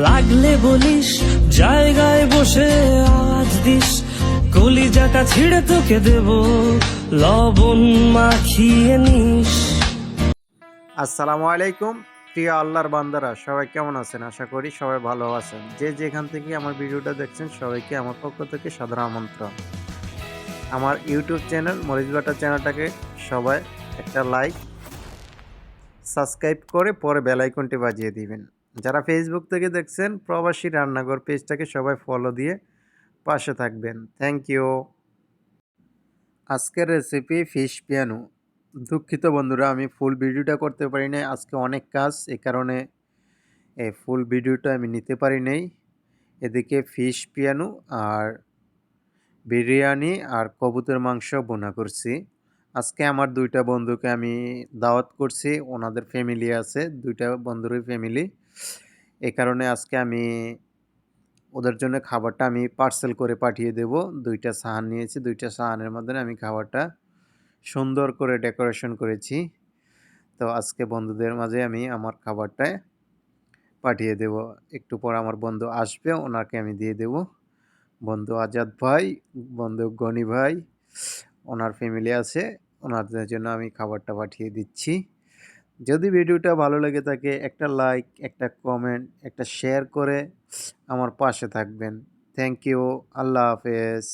লাগলে বলিস, জায়গায় বসে আওয়াজ দিস, কলিজাটা ছিঁড়ে তোকে দেব, লবণ মাখিয়ে নিস। আসসালামু আলাইকুম প্রিয় আল্লাহর বান্দারা, সবাই কেমন আছেন? আশা করি সবাই ভালো আছেন। যে যেখান থেকে আমার ভিডিওটা দেখছেন সবাইকে আমার পক্ষ থেকে সাদর আমন্ত্রণ। আমার ইউটিউব চ্যানেল মরিচ বাটা চ্যানেলটাকে সবাই একটা লাইক, সাবস্ক্রাইব করে পরে বেল আইকনটি বাজিয়ে দিবেন। যারা ফেসবুক থেকে দেখছেন প্রবাসী রান্নাঘর পেজটাকে সবাই ফলো দিয়ে পাশে থাকবেন। Thank you. আজকের রেসিপি ফিশ পিয়ানো। দুঃখিত বন্ধুরা, আমি ফুল ভিডিওটা করতে পারি নাই, আজকে অনেক কাজ, এই কারণে এই ফুল ভিডিওটা আমি নিতে পারি নাই। এদিকে ফিশ পিয়ানো আর বিরিয়ানি আর কবুতর মাংস বোনা করছি। আজকে আমার দুইটা বন্ধুকে আমি দাওয়াত করছি, ওনাদের ফ্যামিলি আছে, দুইটা বন্ধুরই ফ্যামিলি। এই কারণে আজকে আমি ওদের জন্য খাবারটা আমি পার্সেল করে পাঠিয়ে দেব। দুইটা সাহান নিয়েছি, দুইটা সাহানের মধ্যে আমি খাবারটা সুন্দর করে ডেকোরেশন করেছি। তো আজকে বন্ধুদের মাঝে আমি আমার খাবারটা পাঠিয়ে দেব। একটু পর আমার বন্ধু আসবে, ওনাকে আমি দিয়ে দেব। বন্ধু আজাদ ভাই, বন্ধু গনি ভাই, ওনার ফ্যামিলি আছে, ওনাদের জন্য আমি খাবারটা পাঠিয়ে দিচ্ছি। যদি ভিডিওটা ভালো লেগে থাকে একটা লাইক, একটা কমেন্ট, একটা শেয়ার করে আমার পাশে থাকবেন। Thank you. আল্লাহ হাফেজ।